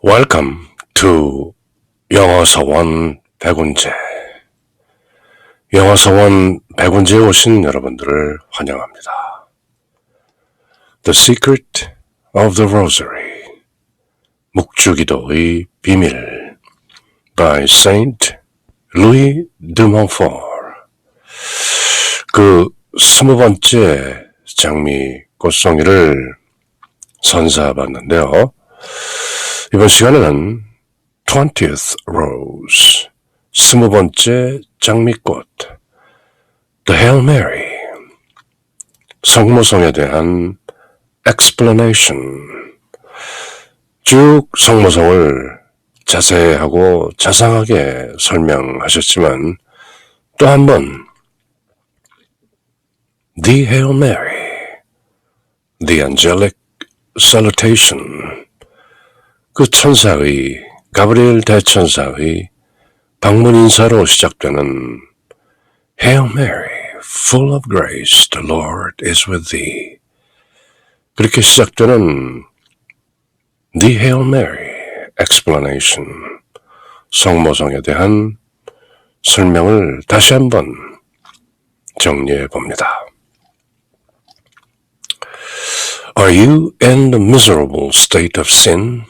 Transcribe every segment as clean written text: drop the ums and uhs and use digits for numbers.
Welcome to 영어서원 백운재. 영어서원 백운재에 오신 여러분들을 환영합니다. The Secret of the Rosary, 묵주기도의 비밀 by Saint Louis de Montfort. 그 20번째 장미 꽃송이를 선사받는데요. 이번 시간에는 20th Rose, 20번째 장미꽃, The Hail Mary, 성모성에 대한 explanation, 쭉 성모성을 자세하고 자상하게 설명하셨지만 또 한 번 The Hail Mary, The Angelic Salutation, 그 천사의, 가브리엘 대천사의 방문 인사로 시작되는 Hail Mary, full of grace, the Lord is with thee. 그렇게 시작되는 The Hail Mary explanation, 성모성에 대한 설명을 다시 한번 정리해 봅니다. Are you in the miserable state of sin?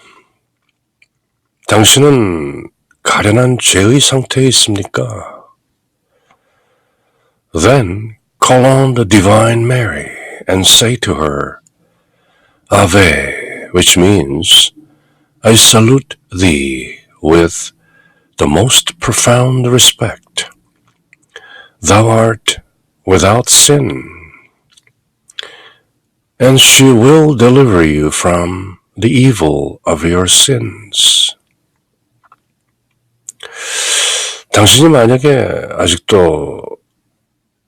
당신은 가련한 죄의 상태에 있습니까? Then call on the Divine Mary and say to her, Ave, which means, I salute thee with the most profound respect. Thou art without sin, and she will deliver you from the evil of your sins. 당신이 만약에 아직도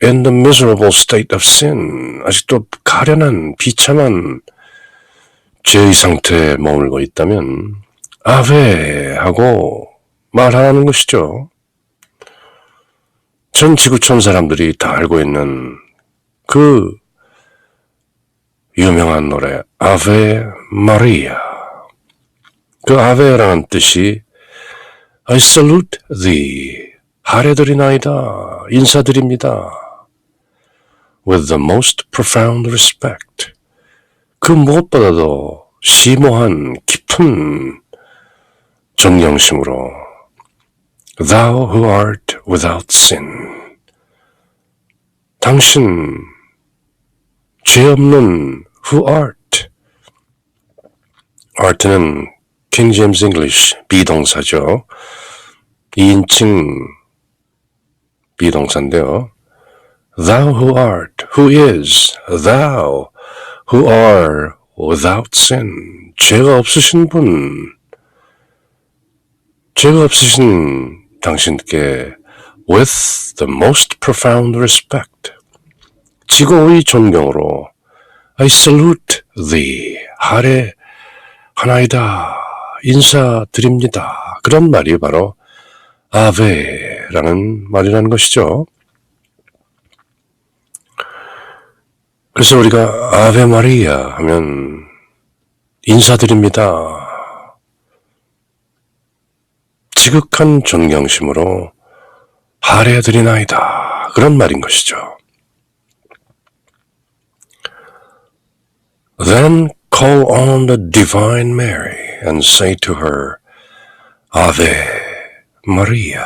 in the miserable state of sin, 아직도 가련한 비참한 죄의 상태에 머물고 있다면 아베 하고 말하는 것이죠. 전 지구촌 사람들이 다 알고 있는 그 유명한 노래 아베 마리아. 그 아베라는 뜻이 I salute thee, 하례드리나이다, 인사드립니다. With the most profound respect. 그 무엇보다도 심오한 깊은 존경심으로 Thou who art without sin. 당신 죄 없는 who art. art는 King James English 비동사죠. 2인칭 비동사인데요. Thou who art, who is, thou who are without sin. 죄가 없으신 분, 죄가 없으신 당신께 with the most profound respect. 지고의 존경으로 I salute thee, 하례하나이다, 인사드립니다. 그런 말이 바로 아베라는 말이라는 것이죠. 그래서 우리가 아베 마리아 하면 인사드립니다. 지극한 존경심으로 하례드리나이다. 그런 말인 것이죠. Then call on the Divine Mary and say to her, Ave Maria.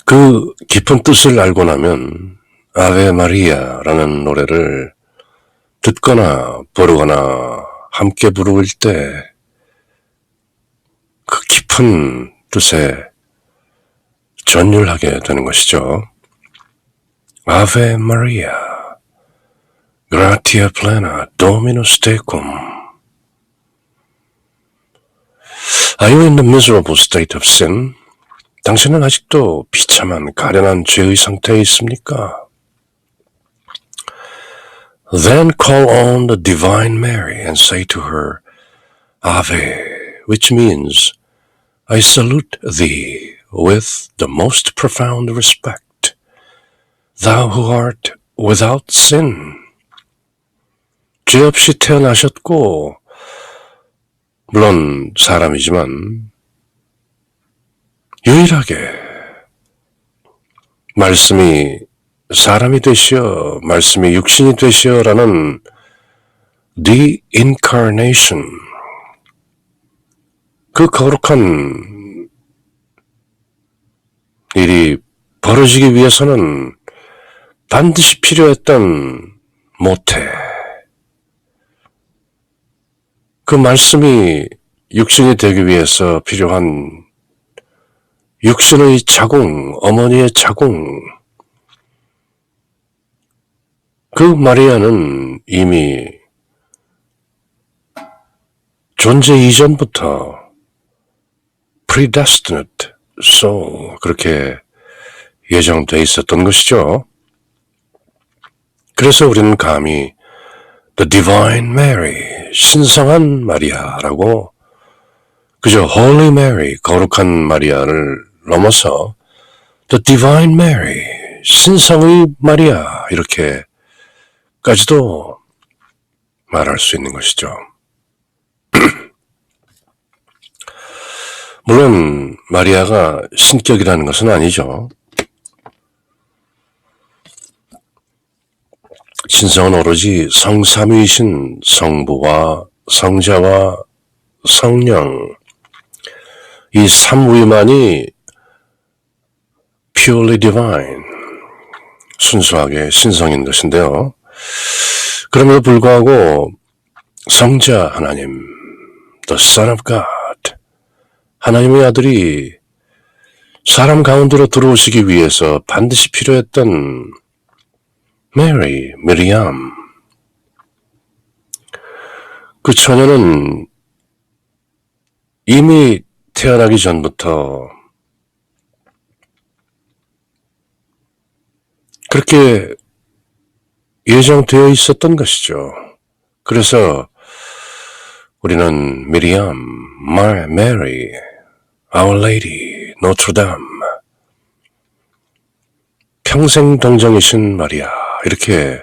그 깊은 뜻을 알고 나면 아베 마리아라는 노래를 듣거나 부르거나 함께 부를 때 그 깊은 뜻에 전율하게 되는 것이죠. Ave Maria, gratia plena, Dominus tecum. Are you in the miserable state of sin? 당신은 아직도 비참한 가련한 죄의 상태에 있습니까? Then call on the Divine Mary and say to her, Ave, which means, I salute thee with the most profound respect. Thou who art without sin. 죄 없이 태어나셨고, 물론 사람이지만 유일하게 말씀이 사람이 되시어 말씀이 육신이 되시어라는 The Incarnation, 그 거룩한 일이 벌어지기 위해서는 반드시 필요했던 모태, 그 말씀이 육신이 되기 위해서 필요한 육신의 자궁, 어머니의 자궁, 그 마리아는 이미 존재 이전부터 predestinate soul, 그렇게 예정되어 있었던 것이죠. 그래서 우리는 감히 The Divine Mary, 신성한 마리아라고, 그저 Holy Mary, 거룩한 마리아를 넘어서 The Divine Mary, 신성의 마리아, 이렇게까지도 말할 수 있는 것이죠. 물론 마리아가 신격이라는 것은 아니죠. 신성은 오로지 성삼위이신 성부와 성자와 성령, 이 삼위만이 purely divine, 순수하게 신성인 것인데요. 그럼에도 불구하고 성자 하나님, the Son of God, 하나님의 아들이 사람 가운데로 들어오시기 위해서 반드시 필요했던 메리, 미리암, 그 처녀는 이미 태어나기 전부터 그렇게 예정되어 있었던 것이죠. 그래서 우리는 미리암, 메리, Our Lady, 노트르담, 평생 동정이신 마리아, 이렇게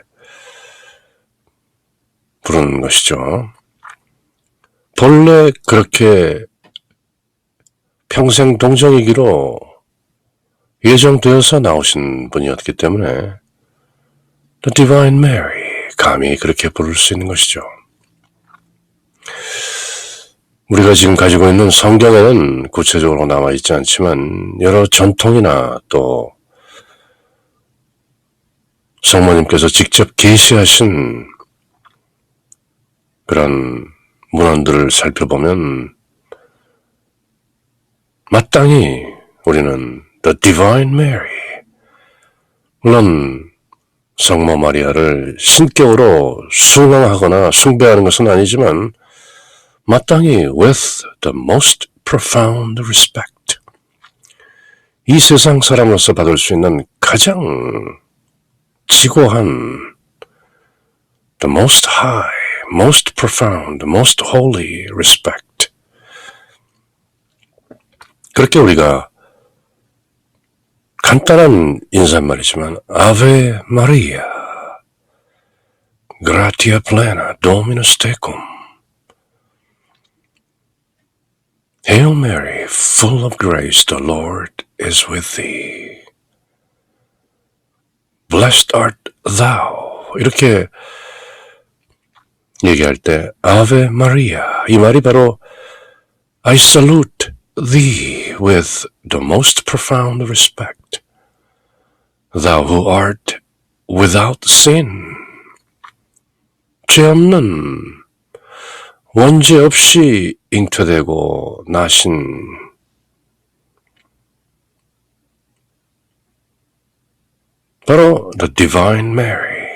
부르는 것이죠. 본래 그렇게 평생 동정이기로 예정되어서 나오신 분이었기 때문에 The Divine Mary, 감히 그렇게 부를 수 있는 것이죠. 우리가 지금 가지고 있는 성경에는 구체적으로 남아있지 않지만 여러 전통이나 또 성모님께서 직접 계시하신 그런 문헌들을 살펴보면 마땅히 우리는 The Divine Mary, 물론 성모 마리아를 신격으로 숭앙하거나 숭배하는 것은 아니지만 마땅히 with the most profound respect, 이 세상 사람으로서 받을 수 있는 가장 지고한 the most high, most profound, most holy respect, 그렇게 우리가 간단한 인사말이지만 Ave Maria, gratia plena, Dominus tecum, Hail Mary, full of grace, the Lord is with thee. Blessed art thou. 이렇게 얘기할 때 Ave Maria, 이 말이 바로 I salute thee with the most profound respect, thou who art without sin, 죄 없는, 원죄 없이 잉태되고 나신 바로 the Divine Mary.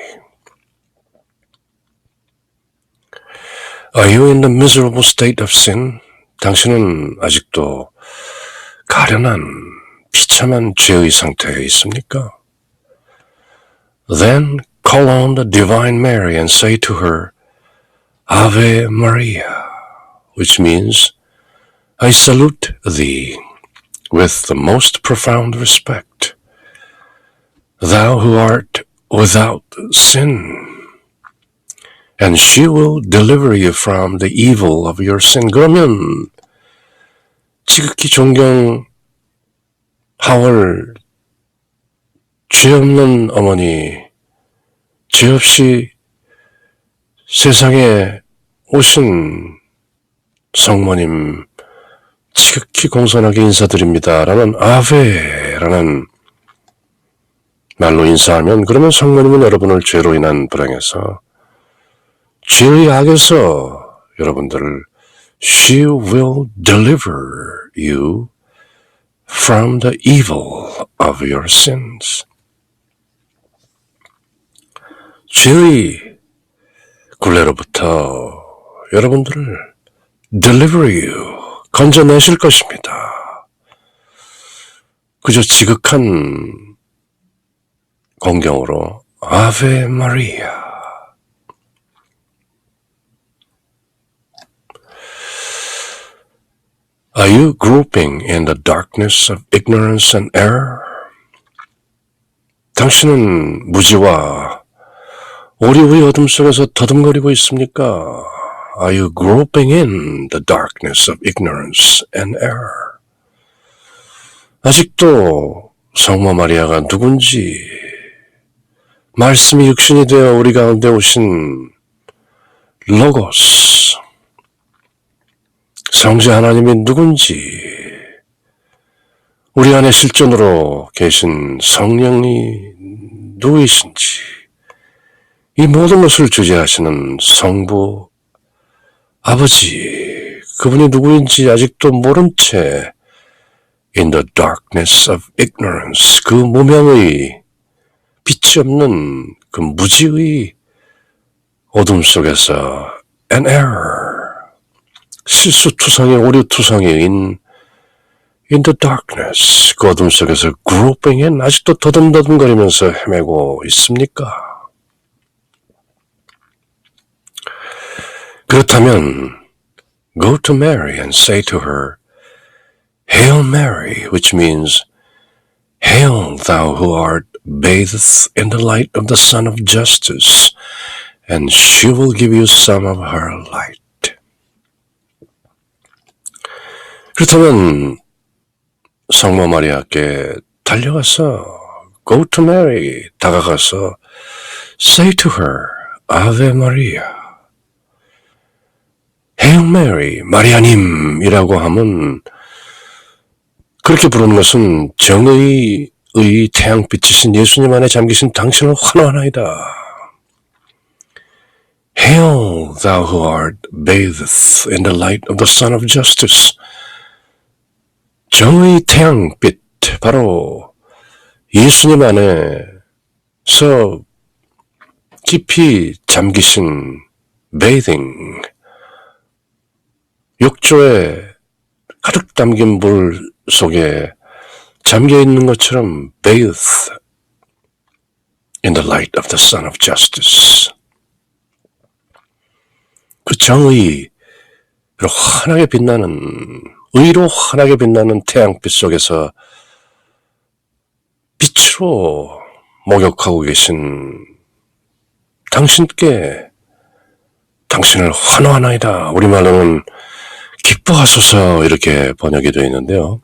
Are you in the miserable state of sin? 당신은 아직도 가련한 비참한 죄의 상태에 있습니까? Then call on the Divine Mary and say to her, Ave Maria, which means, I salute thee with the most profound respect, thou who art without sin. And she will deliver you from the evil of your sin. 그러면 지극히 존경하올 죄 없는 어머니, 죄 없이 세상에 오신 성모님 지극히 공손하게 인사드립니다. 라는 아베라는 말로 인사하면 그러면 성모님은 여러분을 죄로 인한 불행에서 죄의 악에서 여러분들을 She will deliver you from the evil of your sins. 죄의 굴레로부터 여러분들을 deliver you, 건져내실 것입니다. 그저 지극한 공경으로 아베 마리아. Are you groping in the darkness of ignorance and error? 당신은 무지와 오류의 어둠 속에서 더듬거리고 있습니까? Are you groping in the darkness of ignorance and error? 아직도 성모 마리아가 누군지, 말씀이 육신이 되어 우리 가운데 오신 로고스, 성자 하나님이 누군지, 우리 안에 실존으로 계신 성령이 누구이신지, 이 모든 것을 주재하시는 성부 아버지, 그분이 누구인지 아직도 모른 채 in the darkness of ignorance, 그 무명의 빛이 없는 그 무지의 어둠 속에서 an error, 실수투성이 오류투성이인 in the darkness, 그 어둠 속에서 groping in, 아직도 더듬더듬거리면서 헤매고 있습니까? 그렇다면 go to Mary and say to her, Hail Mary, which means Hail thou who art bathed in the light of the Sun of Justice, and she will give you some of her light. 그렇다면 성모 마리아께 달려가서 go to Mary, 다가가서 say to her, Ave Maria, Hail Mary, 마리아님이라고 하면 그렇게 부르는 것은 정의의 태양빛이신 예수님 안에 잠기신 당신을 환호하나이다. Hail thou who art bathed in the light of the Sun of Justice. 정의의 태양빛, 바로 예수님 안에서 깊이 잠기신 bathing, 욕조에 가득 담긴 물 속에 잠겨 있는 것처럼 bathe in the light of the Sun of Justice. 그 정의로 환하게 빛나는, 의로 환하게 빛나는 태양빛 속에서 빛으로 목욕하고 계신 당신께 당신을 환호하나이다. 우리말로는 기뻐하소서 이렇게 번역이 되어 있는데요.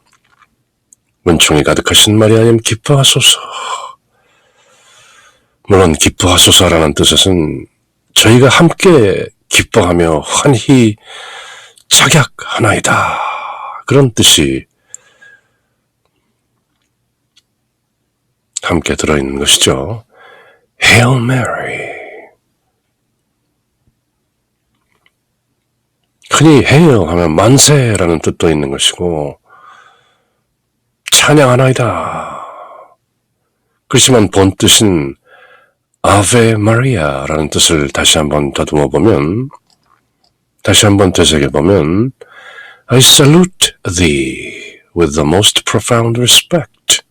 은총이 가득하신 마리아님 기뻐하소서. 물론 기뻐하소서라는 뜻은 저희가 함께 기뻐하며 환히 착약하나이다. 그런 뜻이 함께 들어있는 것이죠. Hail Mary. 흔히 Hail 하면 만세라는 뜻도 있는 것이고 찬양하나이다. 그렇지만 본 뜻인 아베 마리아라는 뜻을 다시 한번 다듬어 보면, 다시 한번 되새겨 보면 I salute thee with the most profound respect.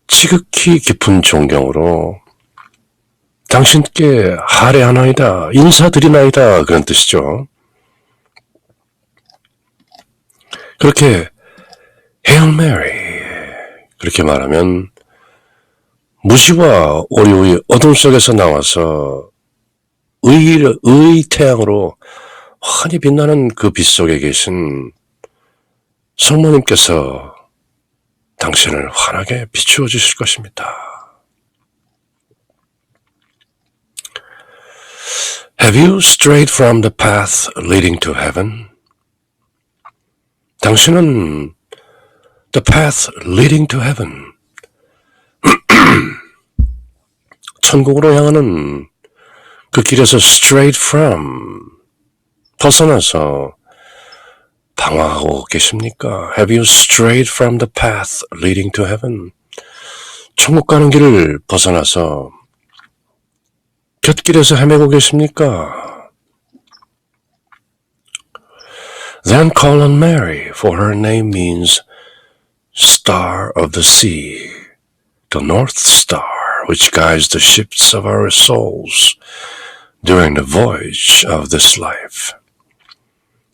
지극히 깊은 존경으로 당신께 할애하나이다, 인사드리나이다, 그런 뜻이죠. 그렇게 Hail Mary 그렇게 말하면 무지와 오류의 어둠 속에서 나와서 의의 태양으로 환히 빛나는 그 빛 속에 계신 성모님께서 당신을 환하게 비추어 주실 것입니다. Have you strayed from the path leading to heaven? 당신은 the path leading to heaven, 천국으로 향하는 그 길에서 strayed from, 벗어나서 방황하고 계십니까? Have you strayed from the path leading to heaven? 천국 가는 길을 벗어나서 곁길에서 헤매고 계십니까? Then call on Mary, for her name means Star of the Sea, the North Star, which guides the ships of our souls during the voyage of this life.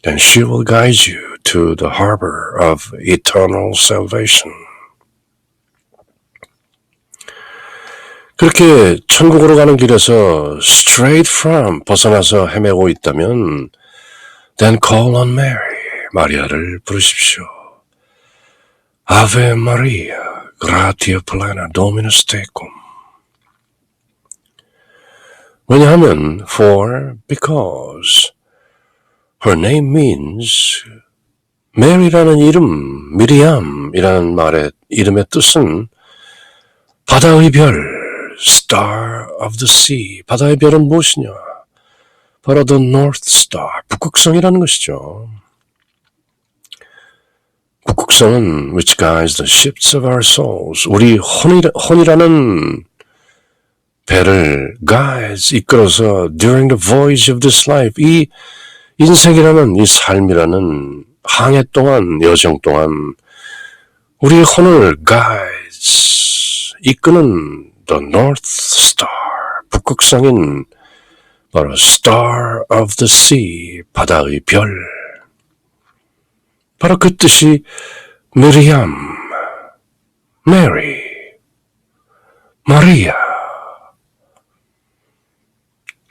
Then she will guide you to the harbor of eternal salvation. 그렇게 천국으로 가는 길에서 straight from, 벗어나서 헤매고 있다면 then call on Mary, 마리아를 부르십시오. Ave Maria, gratia plena, Dominus tecum. 왜냐하면 because her name means, Mary라는 이름, 미리암이라는 말의 이름의 뜻은 바다의 별, Star of the Sea. 바다의 별은 무엇이냐? 바로 the North Star, 북극성이라는 것이죠. 북극성은 which guides the ships of our souls. 우리 혼이라는 배를 guides, 이끌어서 during the voyage of this life, 이 인생이라는 이 삶이라는 항해 동안, 여정 동안 우리의 혼을 guides, 이끄는 the North Star, 북극성인 바로 Star of the Sea, 바다의 별. 바로 그 뜻이 미리암, Mary, 마리아.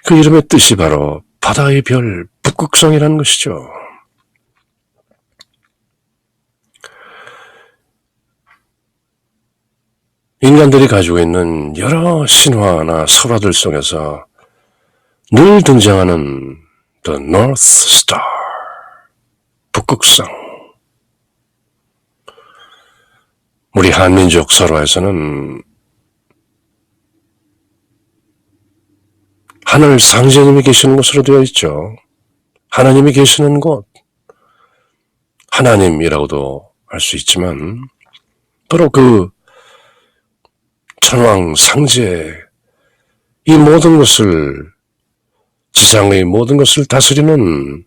그 이름의 뜻이 바로 바다의 별, 북극성이라는 것이죠. 인간들이 가지고 있는 여러 신화나 설화들 속에서 늘 등장하는 The North Star, 북극성. 우리 한민족 설화에서는 하늘 상제님이 계시는 곳으로 되어 있죠. 하나님이 계시는 곳, 하나님이라고도 할 수 있지만 바로 그 천왕 상제, 이 모든 것을, 지상의 모든 것을 다스리는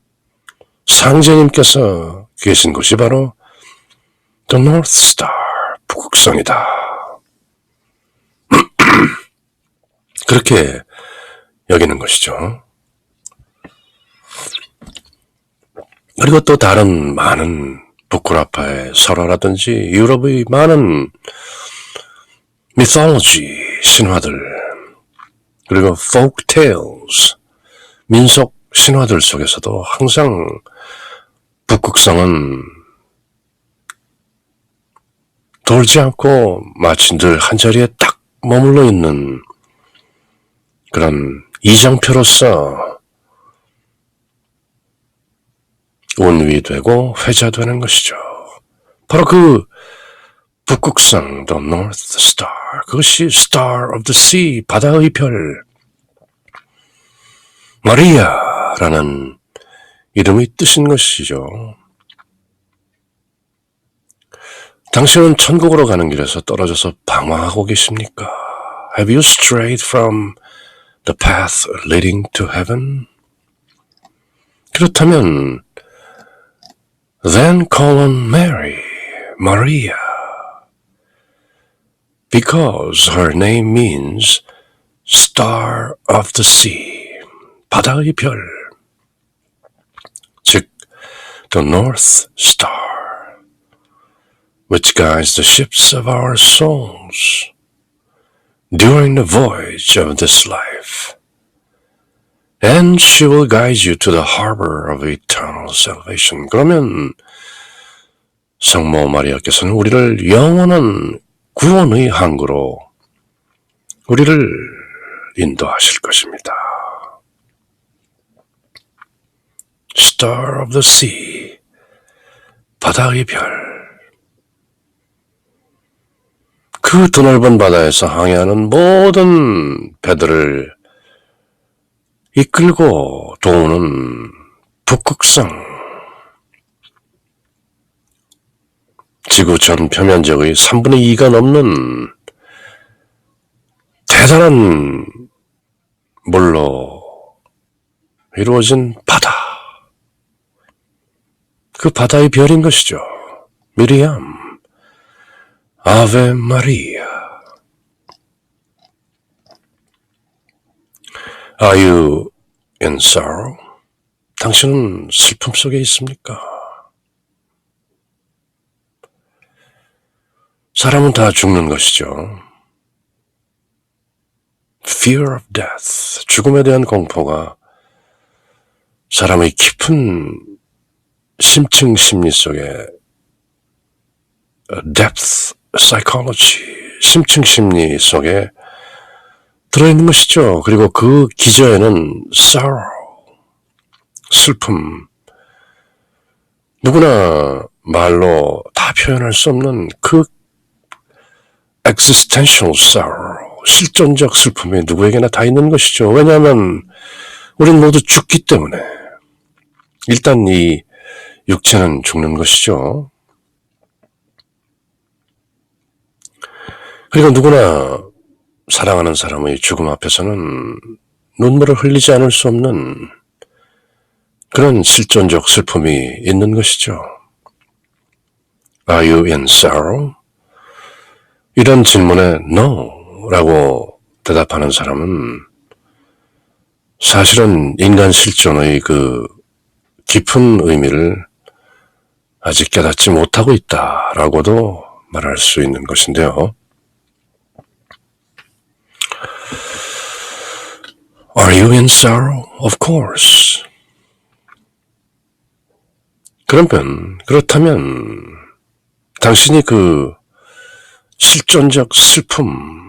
상제님께서 계신 곳이 바로 The North Star, 북극성이다. 그렇게 여기는 것이죠. 그리고 또 다른 많은 부쿠라파의 설화라든지 유럽의 많은 mythology, 신화들, 그리고 folk tales, 민속 신화들 속에서도 항상 북극성은 돌지 않고 마치 늘 한자리에 딱 머물러 있는 그런 이정표로서 운위되고 회자되는 것이죠. 바로 그 북극성, the North Star, 그것이 Star of the Sea, 바다의 별, 마리아라는 이름이 뜻인 것이죠. 당신은 천국으로 가는 길에서 떨어져서 방황하고 계십니까? Have you strayed from the path leading to heaven? 그렇다면 then call on Mary, Maria, because her name means Star of the Sea, 바다의 별, 즉 the North Star, which guides the ships of our souls during the voyage of this life. And she will guide you to the harbor of eternal salvation. 그러면 성모 마리아께서는 우리를 영원한 구원의 항구로 우리를 인도하실 것입니다. Star of the sea, 바다의 별. 그 드넓은 바다에서 항해하는 모든 배들을 이끌고 도우는 북극성. 지구 전 표면적의 3분의 2가 넘는 대단한 물로 이루어진 바다. 그 바다의 별인 것이죠. 미리암, 아베 마리아. Are you in sorrow? 당신은 슬픔 속에 있습니까? 사람은 다 죽는 것이죠. Fear of death, 죽음에 대한 공포가 사람의 깊은 심층 심리 속에 depth psychology, 심층 심리 속에 들어있는 것이죠. 그리고 그 기저에는 sorrow, 슬픔, 누구나 말로 다 표현할 수 없는 그 existential sorrow, 실존적 슬픔이 누구에게나 다 있는 것이죠. 왜냐하면 우리는 모두 죽기 때문에. 일단 이 육체는 죽는 것이죠. 그리고 누구나 사랑하는 사람의 죽음 앞에서는 눈물을 흘리지 않을 수 없는 그런 실존적 슬픔이 있는 것이죠. Are you in sorrow? 이런 질문에 No 라고 대답하는 사람은 사실은 인간 실존의 그 깊은 의미를 아직 깨닫지 못하고 있다라고도 말할 수 있는 것인데요. Are you in sorrow? Of course. 그렇다면 당신이 그 실존적 슬픔,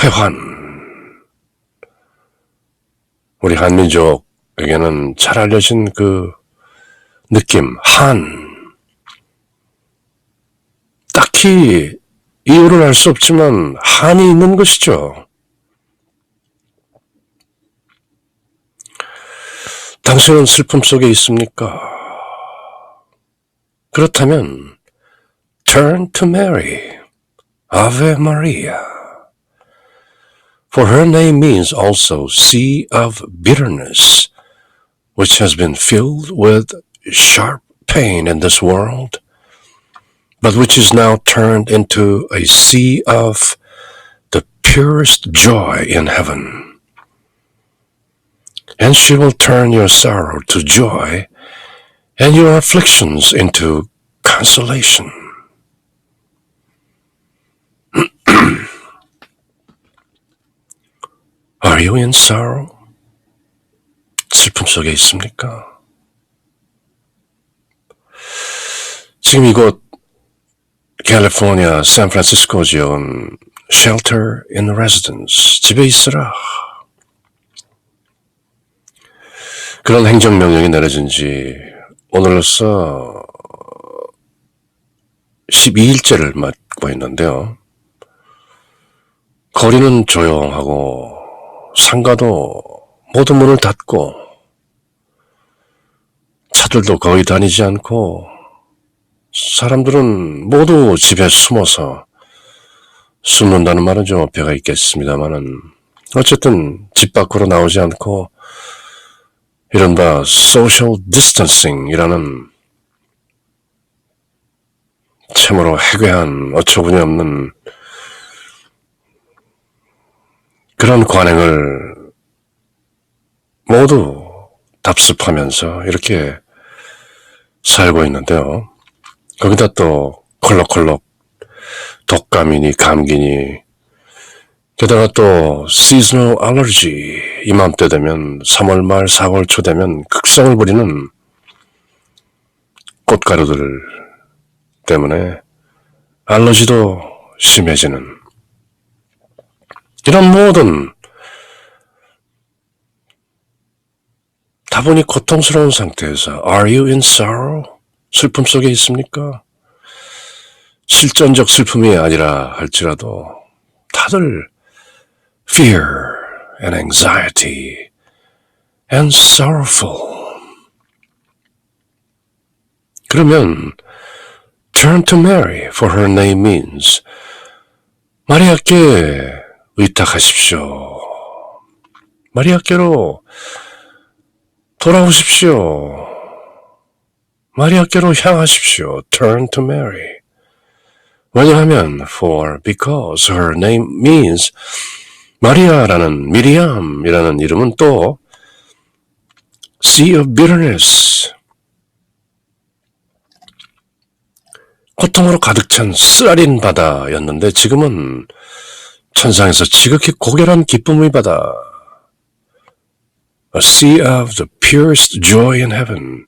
회환, 우리 한민족에게는 잘 알려진 그 느낌, 딱히 이유를 알 수 없지만 한이 있는 것이죠. 당신은 슬픔 속에 있습니까? 그렇다면 Turn to Mary, Ave Maria. For her name means also sea of bitterness, which has been filled with sharp pain in this world, but which is now turned into a sea of the purest joy in heaven. And she will turn your sorrow to joy and your afflictions into consolation. Are you in sorrow? 슬픔 속에 있습니까? 지금 이곳 캘리포니아 샌프란시스코 지역은 Shelter in Residence, 집에 있으라. 그런 행정명령이 내려진 지 오늘로써 12일째를 맞고 있는데요. 거리는 조용하고 상가도 모두 문을 닫고 차들도 거의 다니지 않고 사람들은 모두 집에 숨어서 숨는다는 말은 좀 어폐가 있겠습니다만은 어쨌든 집 밖으로 나오지 않고 이른바 social distancing이라는 참으로 해괴한 어처구니 없는 그런 관행을 모두 답습하면서 이렇게 살고 있는데요. 거기다 또 콜록콜록 독감이니 감기니 게다가 또 seasonal allergy, 이맘때 되면 3월 말 4월 초 되면 극성을 부리는 꽃가루들 때문에 알러지도 심해지는 이런 모든 다분히 고통스러운 상태에서 Are you in sorrow? 슬픔 속에 있습니까? 실존적 슬픔이 아니라 할지라도 다들 fear and anxiety and sorrowful. 그러면 turn to Mary for her name means 마리아께 의탁하십시오. 마리아께로 돌아오십시오. 마리아께로 향하십시오. Turn to Mary. 왜냐하면 because her name means 마리아라는 미리암이라는 이름은 또 sea of bitterness, 고통으로 가득 찬 쓰라린 바다였는데 지금은 천상에서 지극히 고결한 기쁨의 바다, a sea of the purest joy in heaven.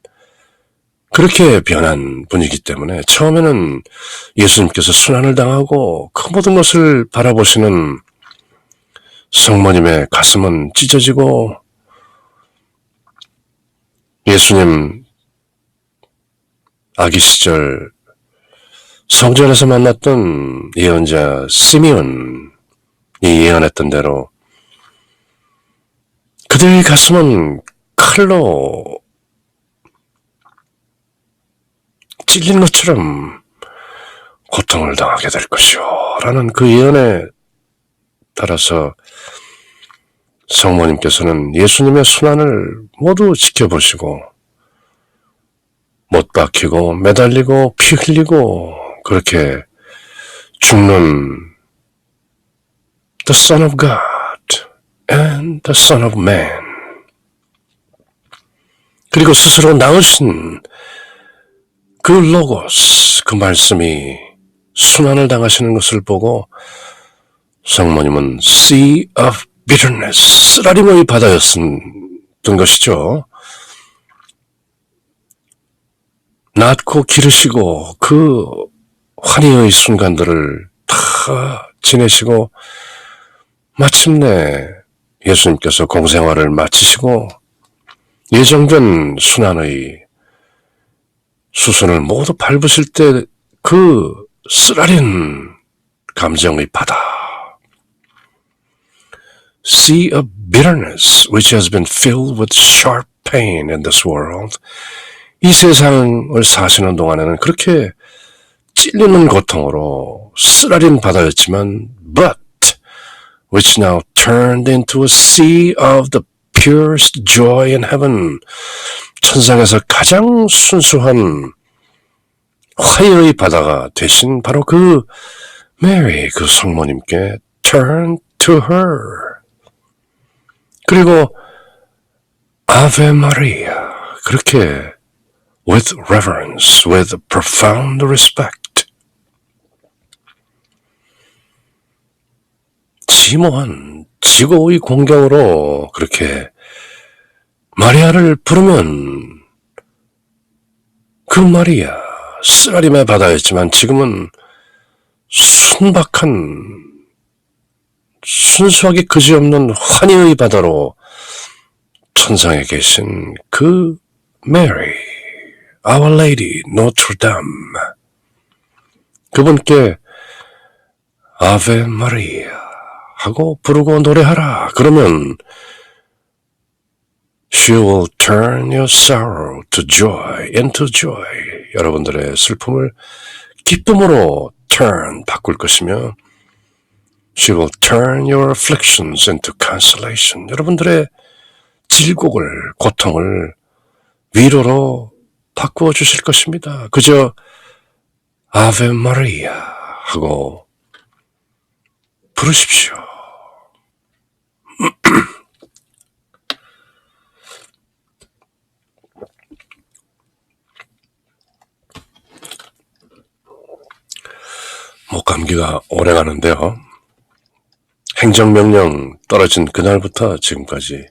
그렇게 변한 분이기 때문에 처음에는 예수님께서 순환을 당하고 그 모든 것을 바라보시는 성모님의 가슴은 찢어지고 예수님 아기 시절 성전에서 만났던 예언자 시미온이 예언했던 대로 그들의 가슴은 칼로 찔린 것처럼 고통을 당하게 될 것이요 라는 그 예언에 따라서 성모님께서는 예수님의 순환을 모두 지켜보시고 못 박히고 매달리고 피 흘리고 그렇게 죽는 The Son of God and the Son of Man, 그리고 스스로 낳으신 그 로고스, 그 말씀이 순환을 당하시는 것을 보고 성모님은 Sea of Bitterness, 쓰라림의 바다였던 것이죠. 낳고 기르시고 그 환희의 순간들을 다 지내시고 마침내 예수님께서 공생활을 마치시고 예정된 순환의 수순을 모두 밟으실 때 그 쓰라린 감정의 바다, sea of bitterness which has been filled with sharp pain in this world, 이 세상을 사시는 동안에는 그렇게 찔리는 고통으로 쓰라린 바다였지만 but which now turned into a sea of the purest joy in heaven, 천상에서 가장 순수한 화해의 바다가 되신 바로 그 메리, 그 성모님께 turn to her. 그리고 아베 마리아, 그렇게 with reverence, with profound respect, 심오한 지고의 공경으로 그렇게 마리아를 부르면 그 마리아, 쓰라림의 바다였지만 지금은 순박한 순수하게 그지없는 환희의 바다로 천상에 계신 그 메리, Our Lady, Notre Dame, 그분께 아베 마리아 하고 부르고 노래하라. 그러면 She will turn your sorrow to joy, into joy. 여러분들의 슬픔을 기쁨으로 바꿀 것이며 She will turn your afflictions into consolation. 여러분들의 질곡을, 고통을 위로로 바꾸어 주실 것입니다. 그저 아베 마리아 하고 부르십시오. 목감기가 오래 가는데요. 행정명령 떨어진 그날부터 지금까지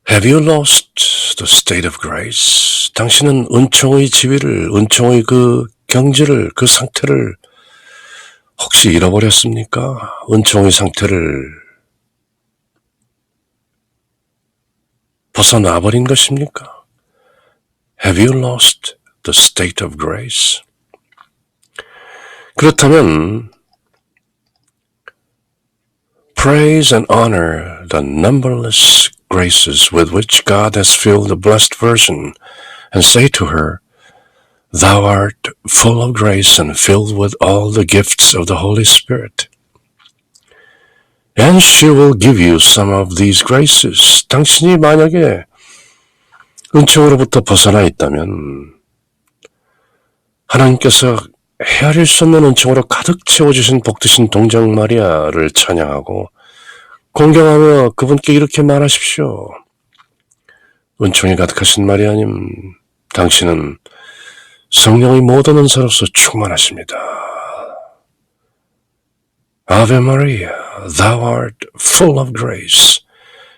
Have you lost the state of grace? 당신은 은총의 지위를, 은총의 그 경지를, 그 상태를 혹시 잃어버렸습니까? 은총의 상태를 벗어나버린 것입니까? Have you lost the state of grace? 그렇다면 praise and honor the numberless graces with which God has filled the blessed virgin and say to her, Thou art full of grace and filled with all the gifts of the Holy Spirit. And she will give you some of these graces. 당신이 만약에 은총으로부터 벗어나 있다면 하나님께서 헤아릴 수 없는 은총으로 가득 채워주신 복되신 동정 마리아를 찬양하고 공경하며 그분께 이렇게 말하십시오. 은총이 가득하신 마리아님, 당신은 성령의 모든 은사로서 충만하십니다. Ave Maria, thou art full of grace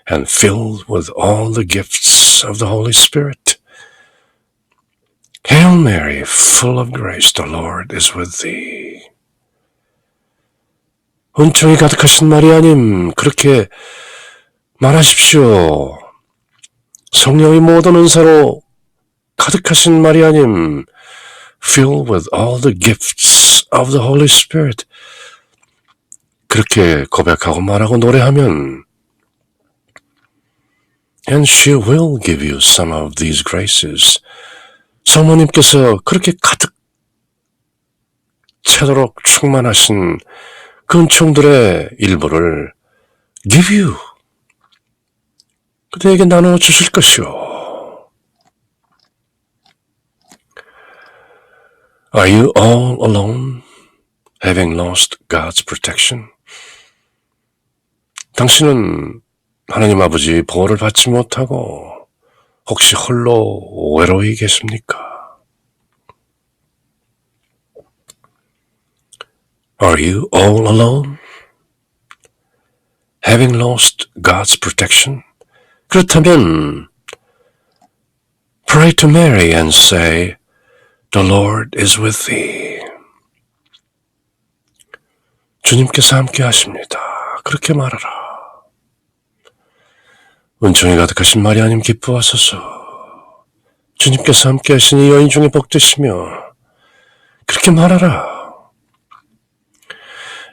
and filled with all the gifts of the Holy Spirit. Hail Mary, full of grace, the Lord is with thee. 은총이 가득하신 마리아님, 그렇게 말하십시오. 성령의 모든 은사로 가득하신 마리아님, filled with all the gifts of the Holy Spirit. 그렇게 고백하고 말하고 노래하면 And she will give you some of these graces. 성모님께서 그렇게 가득 차도록 충만하신 그 은총들의 일부를 give you, 그대에게 나누어 주실 것이오. Are you all alone, having lost God's protection? 당신은 하나님 아버지 보호를 받지 못하고 혹시 홀로 외로이 계십니까? Are you all alone, having lost God's protection? 그렇다면 pray to Mary and say, The Lord is with thee. 주님께서 함께 하십니다. 그렇게 말하라. 은총이 가득하신 마리아님 기뻐하소서. 주님께서 함께 하시니 여인 중에 복되시며 그렇게 말하라.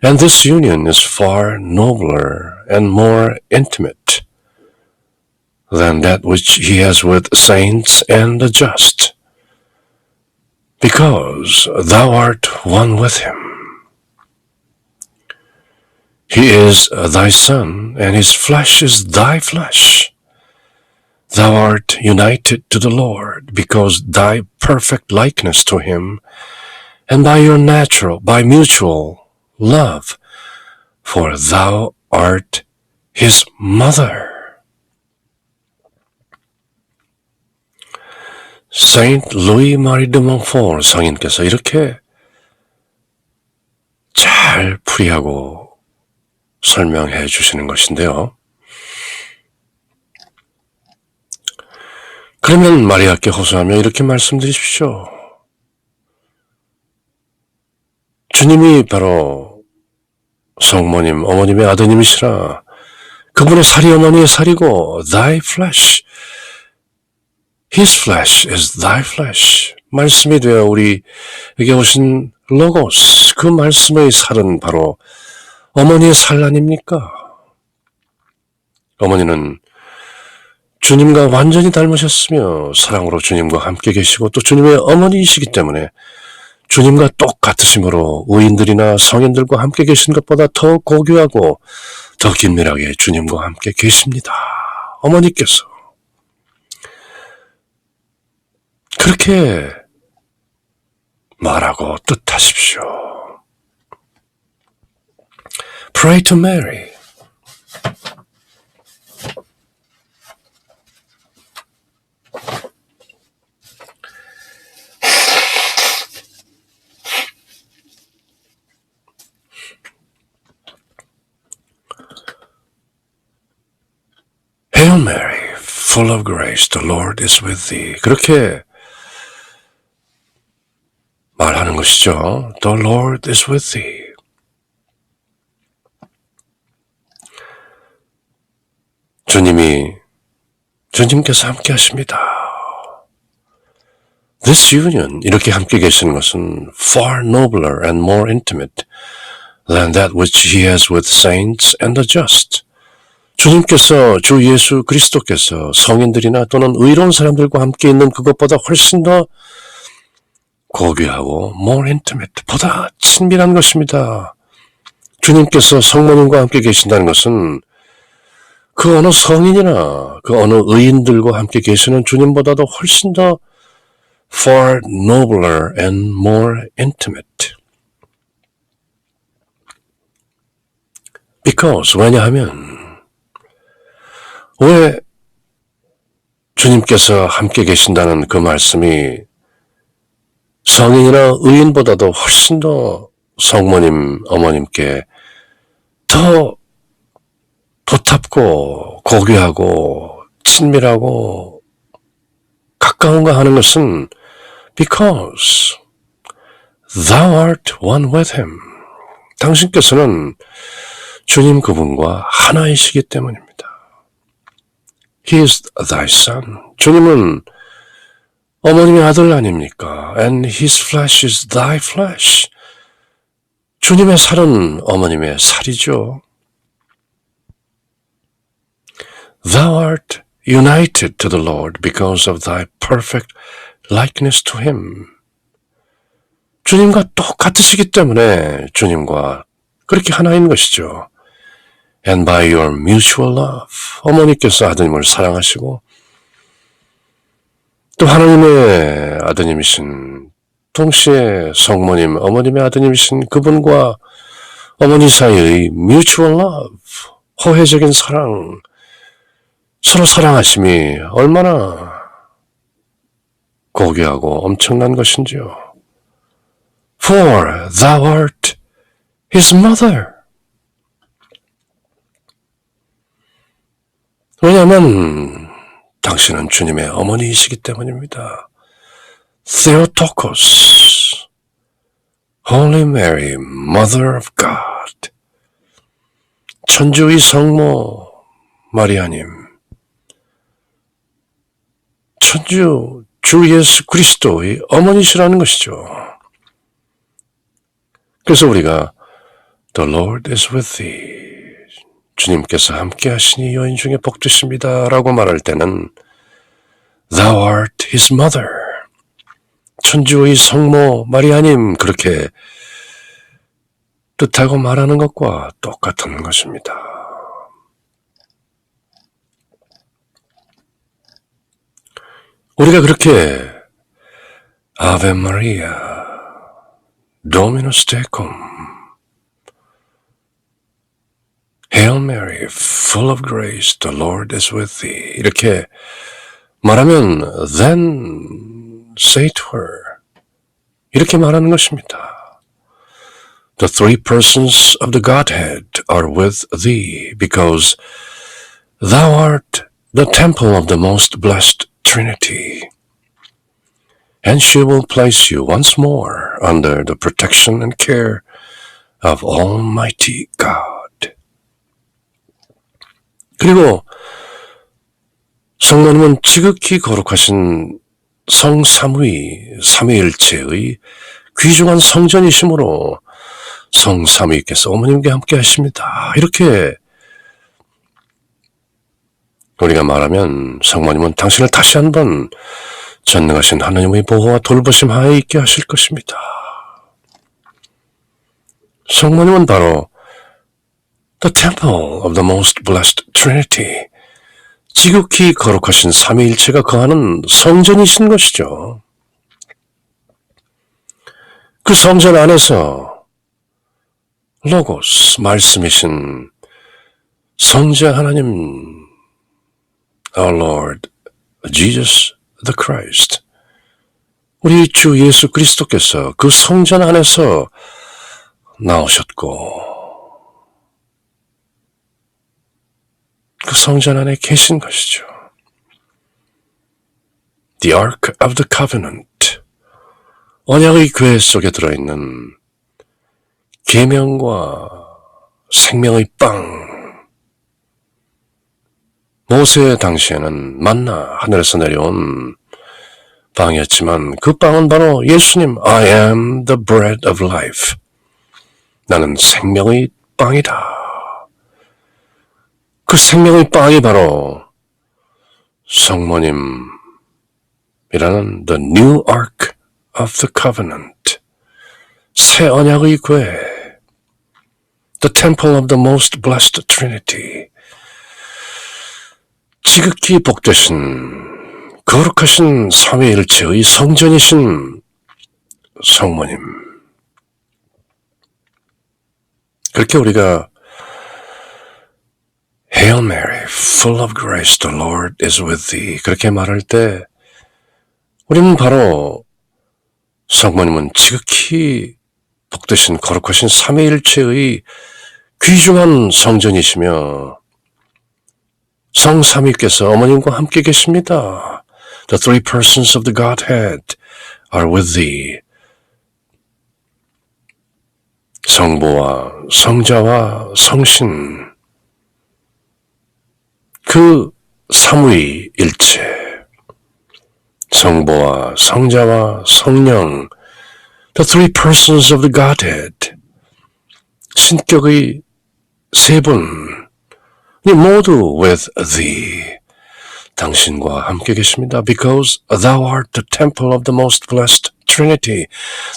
And this union is far nobler and more intimate than that which he has with saints and the just, because thou art one with him. He is thy son, and his flesh is thy flesh. Thou art united to the Lord, because thy perfect likeness to him, and by mutual love, for thou art his mother. Saint Louis Marie de Montfort 성인께서 이렇게 잘 풀이하고 설명해 주시는 것인데요. 그러면 마리아께 호소하며 이렇게 말씀드리십시오. 주님이 바로 성모님, 어머님의 아드님이시라. 그분의 살이 어머니의 살이고 thy flesh, his flesh is thy flesh. 말씀이 되어 우리에게 오신 로고스, 그 말씀의 살은 바로 어머니의 살 아닙니까? 어머니는 주님과 완전히 닮으셨으며 사랑으로 주님과 함께 계시고 또 주님의 어머니이시기 때문에 주님과 똑같으심으로 의인들이나 성인들과 함께 계신 것보다 더 고귀하고 더 긴밀하게 주님과 함께 계십니다. 어머니께서 그렇게 말하고 뜻하십시오. Pray to Mary. Hail Mary, full of grace, the Lord is with thee. 그렇게 말하는 것이죠. The Lord is with thee. 주님께서 함께 하십니다. This union, 이렇게 함께 계시는 것은 far nobler and more intimate than that which he has with saints and the just. 주님께서, 주 예수 그리스도께서 성인들이나 또는 의로운 사람들과 함께 있는 그것보다 훨씬 더 고귀하고 more intimate, 보다 친밀한 것입니다. 주님께서 성모님과 함께 계신다는 것은 그 어느 성인이나 그 어느 의인들과 함께 계시는 주님보다도 훨씬 더 far nobler and more intimate. Because, 왜냐하면 왜 주님께서 함께 계신다는 그 말씀이 성인이나 의인보다도 훨씬 더 성모님, 어머님께 더 도탑고 고귀하고 친밀하고 가까운가 하는 것은 because thou art one with him. 당신께서는 주님 그분과 하나이시기 때문입니다. He is thy son. 주님은 어머님의 아들 아닙니까? And his flesh is thy flesh. 주님의 살은 어머님의 살이죠. Thou art united to the Lord because of thy perfect likeness to him. 주님과 똑같으시기 때문에 주님과 그렇게 하나인 것이죠. And by your mutual love. 어머니께서 아드님을 사랑하시고 또 하나님의 아드님이신 동시에 성모님, 어머님의 아드님이신 그분과 어머니 사이의 mutual love, 호혜적인 사랑, 서로 사랑하심이 얼마나 고귀하고 엄청난 것인지요. For thou art his mother. 왜냐하면 당신은 주님의 어머니이시기 때문입니다. Theotokos, Holy Mary, Mother of God. 천주의 성모 마리아님, 천주 주 예수 그리스도의 어머니시라는 것이죠. 그래서 우리가 The Lord is with thee. 주님께서 함께 하시니 여인 중에 복되십니다 라고 말할 때는 Thou art his mother. 천주의 성모 마리아님 그렇게 뜻하고 말하는 것과 똑같은 것입니다. 우리가 그렇게 아베 마리아 Dominus tecum Hail Mary, full of grace, the Lord is with thee. 이렇게 말하면 then say to her. 이렇게 말하는 것입니다. The three persons of the Godhead are with thee because thou art the temple of the most blessed Trinity. And she will place you once more under the protection and care of Almighty God. 그리고 성모님은 지극히 거룩하신 성삼위, 삼위일체의 귀중한 성전이시므로 성삼위께서 어머님과 함께 하십니다. 이렇게 우리가 말하면 성모님은 당신을 다시 한번 전능하신 하나님의 보호와 돌보심 하에 있게 하실 것입니다. 성모님은 바로 The temple of the most blessed Trinity. 지극히 거룩하신 삼위일체가 거하는 성전이신 것이죠. 그 성전 안에서 로고스, 말씀이신 성자 하나님, Our Lord, Jesus the Christ. 우리 주 예수 그리스도께서 그 성전 안에서 나오셨고 그 성전 안에 계신 것이죠. The Ark of the Covenant, 언약의 궤 속에 들어있는 계명과 생명의 빵. 모세 당시에는 만나 하늘에서 내려온 빵이었지만 그 빵은 바로 예수님, I am the bread of life. 나는 생명의 빵이다. 그 생명의 빵이 바로 성모님이라는 The New Ark of the Covenant, 새 언약의 궤, The Temple of the Most Blessed Trinity, 지극히 복되신 거룩하신 삼위일체의 성전이신 성모님. 그렇게 우리가 Hail Mary, full of grace, the Lord is with thee. 그렇게 말할 때 우리는 바로 성모님은 지극히 복되신 거룩하신 삼위일체의 귀중한 성전이시며 성삼위께서 어머님과 함께 계십니다. The three persons of the Godhead are with thee. 성부와 성자와 성신, 그 삼위일체, 성부와 성자와 성령, the three persons of the Godhead, 신격의 세 분이 모두 with thee, 당신과 함께 계십니다. Because thou art the temple of the most blessed Trinity,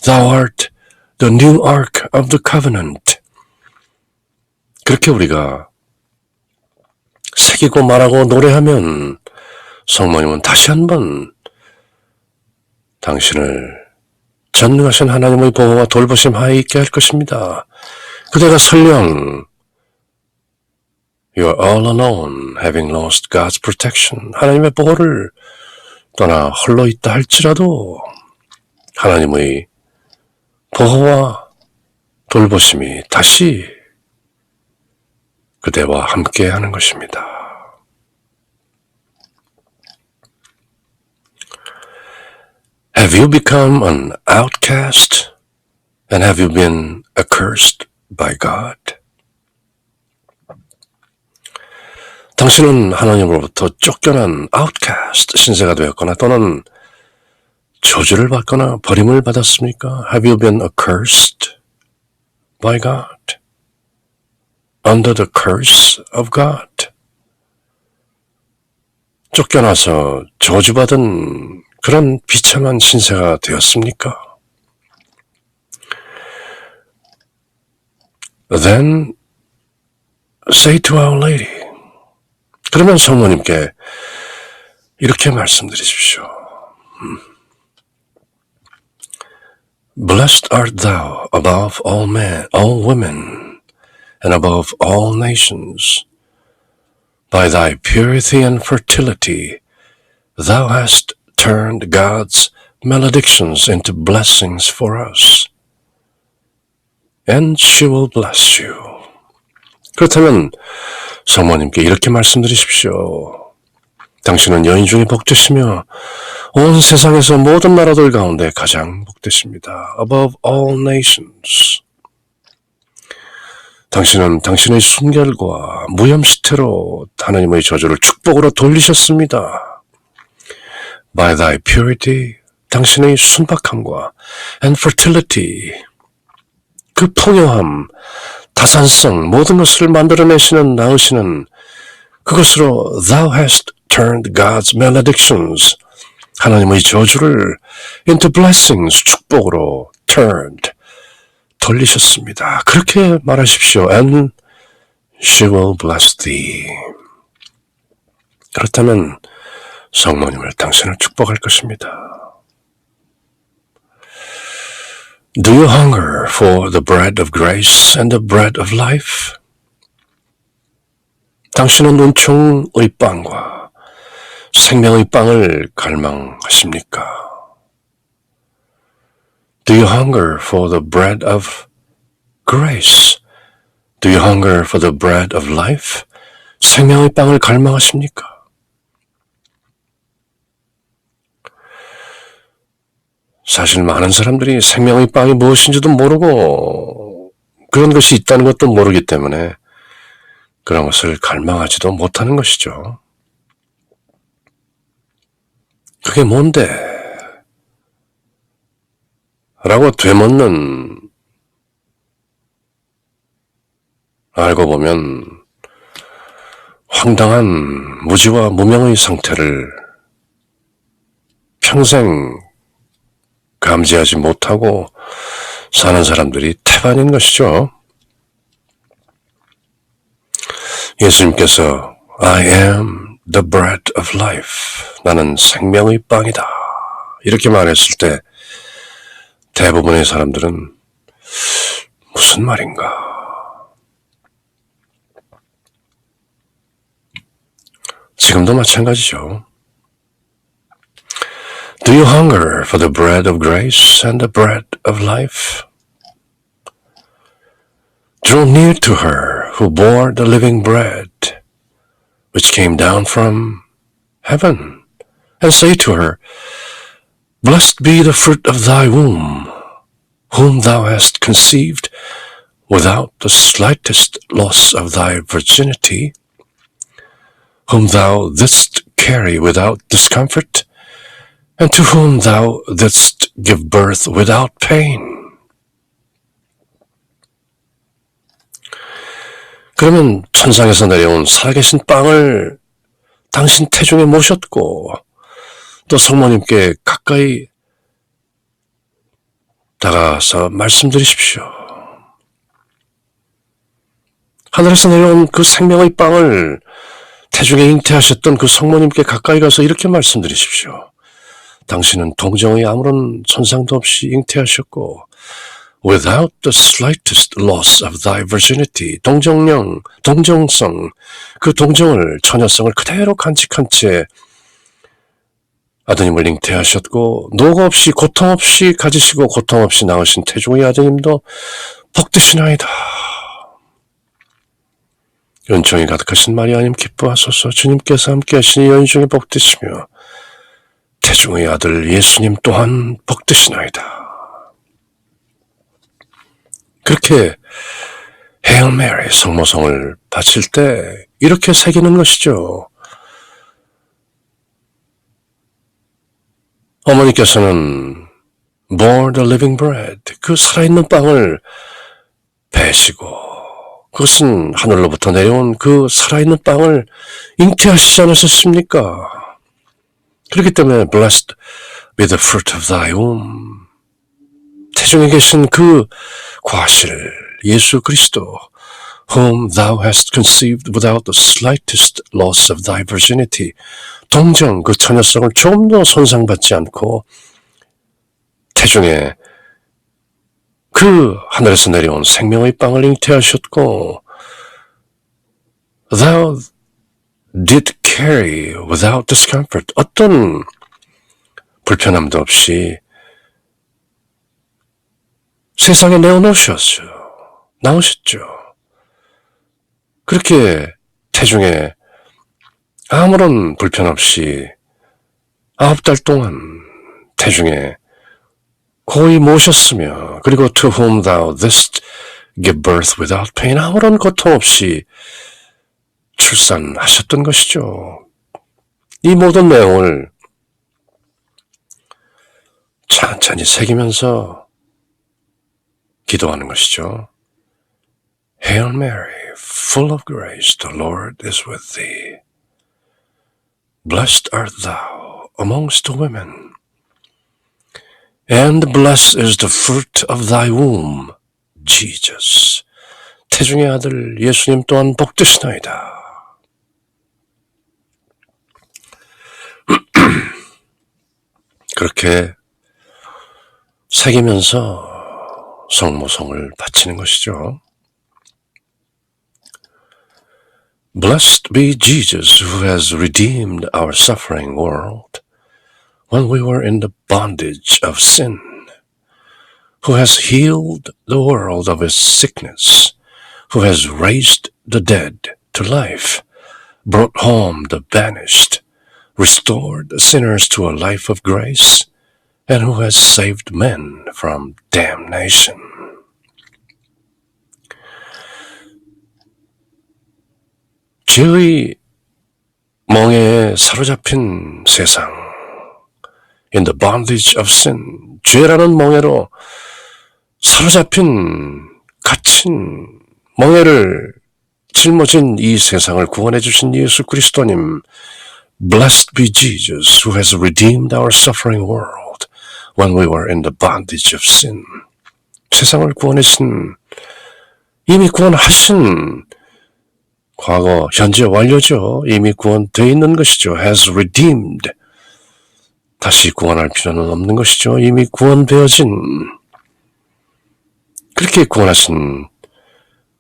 thou art the new ark of the covenant. 그렇게 우리가 새기고 말하고 노래하면 성모님은 다시 한번 당신을 전능하신 하나님의 보호와 돌보심 하에 있게 할 것입니다. 그대가 설령 You are all alone, having lost God's protection, 하나님의 보호를 떠나 홀로 있다 할지라도 하나님의 보호와 돌보심이 다시 그대와 함께 하는 것입니다. Have you become an outcast? And have you been accursed by God? 당신은 하나님으로부터 쫓겨난 outcast, 신세가 되었거나 또는 저주를 받거나 버림을 받았습니까? Have you been accursed by God? Under the curse of God? 쫓겨나서 저주받은 그런 비참한 신세가 되었습니까? Then say to Our Lady, 그러면 성모님께 이렇게 말씀드리십시오. Blessed art thou above all men, all women, and above all nations. By thy purity and fertility, thou hast turned God's maledictions into blessings for us. And she will bless you. 그렇다면 성모님께 이렇게 말씀드리십시오. 당신은 여인 중에 복되시며 온 세상에서 모든 나라들 가운데 가장 복되십니다. Above all nations. 당신은 당신의 순결과 무염시태로 하나님의 저주를 축복으로 돌리셨습니다. By thy purity, 당신의 순박함과 and fertility, 그 풍요함, 다산성, 모든 것을 만들어내시는, 낳으시는 그것으로 thou hast turned God's maledictions, 하나님의 저주를 into blessings, 축복으로 turned, 돌리셨습니다. 그렇게 말하십시오. And she will bless thee. 그렇다면 성모님을 당신을 축복할 것입니다. Do you hunger for the bread of grace and the bread of life? 당신은 은총의 빵과 생명의 빵을 갈망하십니까? Do you hunger for the bread of grace? Do you hunger for the bread of life? 생명의 빵을 갈망하십니까? 사실 많은 사람들이 생명의 빵이 무엇인지도 모르고 그런 것이 있다는 것도 모르기 때문에 그런 것을 갈망하지도 못하는 것이죠. 그게 뭔데? 라고 되묻는, 알고 보면 황당한 무지와 무명의 상태를 평생 감지하지 못하고 사는 사람들이 태반인 것이죠. 예수님께서 I am the bread of life. 나는 생명의 빵이다. 이렇게 말했을 때 대부분의 사람들은 무슨 말인가? 지금도 마찬가지죠. Do you hunger for the bread of grace and the bread of life? Draw near to her who bore the living bread, which came down from heaven, and say to her, Blessed be the fruit of thy womb, whom thou hast conceived without the slightest loss of thy virginity, whom thou didst carry without discomfort, and to whom thou didst give birth without pain. 그러면 천상에서 내려온 살아계신 빵을 당신 태중에 모셨고 또 성모님께 가까이 다가가서 말씀드리십시오. 하늘에서 내려온 그 생명의 빵을 태중에 잉태하셨던 그 성모님께 가까이 가서 이렇게 말씀드리십시오. 당신은 동정의 아무런 손상도 없이 잉태하셨고 without the slightest loss of thy virginity, 동정성, 그 동정을, 처녀성을 그대로 간직한 채 아드님을 잉태하셨고 노고 없이 고통 없이 가지시고 고통 없이 낳으신 태중의 아드님도 복되시나이다. 은총이 가득하신 마리아님 기뻐하소서. 주님께서 함께 하시니 여인 중에 복되시며 태중의 아들 예수님 또한 복되시나이다. 그렇게 Hail Mary 성모성을 바칠 때 이렇게 새기는 것이죠. 어머니께서는 bore the living bread, 그 살아있는 빵을 베시고 그것은 하늘로부터 내려온 그 살아있는 빵을 잉태하시지 않으셨습니까? 그렇기 때문에 Blessed be the fruit of thy womb, 태중에 계신 그 과실 예수 그리스도 whom thou hast conceived without the slightest loss of thy virginity, 동정 그 처녀성을 조금도 손상받지 않고 태중에 그 하늘에서 내려온 생명의 빵을 잉태하셨고 thou did carry without discomfort, 어떤 불편함도 없이 세상에 내어놓으셨죠. 나오셨죠. 그렇게 태중에 아무런 불편 없이 9달 동안 태중에 고이 모셨으며 그리고 to whom thou didst give birth without pain, 아무런 고통 없이 출산하셨던 것이죠. 이 모든 내용을 천천히 새기면서 기도하는 것이죠. Hail Mary, full of grace, the Lord is with thee. Blessed art thou amongst women, and blessed is the fruit of thy womb, Jesus. 태중의 아들 예수님 또한 복되시나이다. 그렇게 새기면서 성모성을 바치는 것이죠. Blessed be Jesus who has redeemed our suffering world when we were in the bondage of sin, who has healed the world of its sickness, who has raised the dead to life, brought home the banished, restored sinners to a life of grace, and who has saved men from damnation. 죄의 멍에에 사로잡힌 세상, in the bondage of sin, 죄라는 멍에로 사로잡힌 갇힌 멍에를 짊어진 이 세상을 구원해 주신 예수 그리스도님, Blessed be Jesus who has redeemed our suffering world when we were in the bondage of sin. 세상을 구원하신, 이미 구원하신 과거, 현재 완료죠. 이미 구원되어 있는 것이죠. has redeemed. 다시 구원할 필요는 없는 것이죠. 이미 구원되어진, 그렇게 구원하신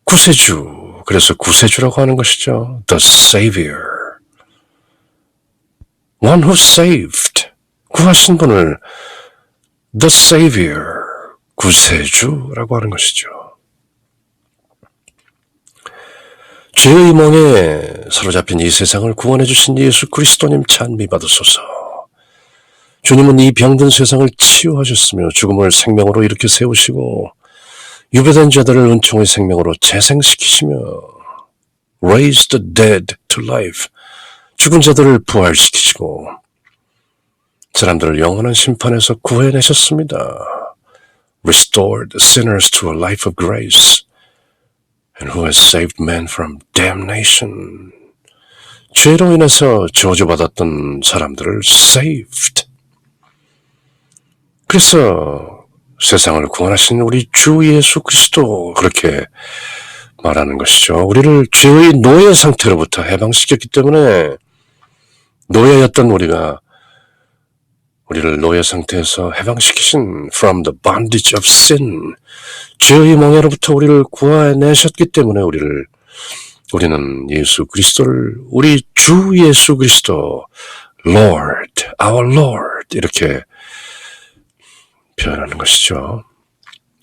구세주, 그래서 구세주라고 하는 것이죠. The Savior. One who saved. 구하신 분을 The Savior, 구세주라고 하는 것이죠. 죄의 멍에 사로잡힌 이 세상을 구원해 주신 예수 그리스도님 찬미 받으소서. 주님은 이 병든 세상을 치유하셨으며 죽음을 생명으로 일으켜 세우시고 유배된 자들을 은총의 생명으로 재생시키시며 raise the dead to life, 죽은 자들을 부활시키시고 사람들을 영원한 심판에서 구해내셨습니다. restored sinners to a life of grace, and who has saved men from damnation. 죄로 인해서 저주받았던 사람들을 saved. 그래서 세상을 구원하신 우리 주 예수 그리스도, 그렇게 말하는 것이죠. 우리를 죄의 노예 상태로부터 해방시켰기 때문에 노예였던 우리를 노예 상태에서 해방시키신 from the bondage of sin, 죄의 멍에로부터 우리를 구해내셨기 때문에 우리는 예수 그리스도를, 우리 주 예수 그리스도, Lord, our Lord, 이렇게 표현하는 것이죠.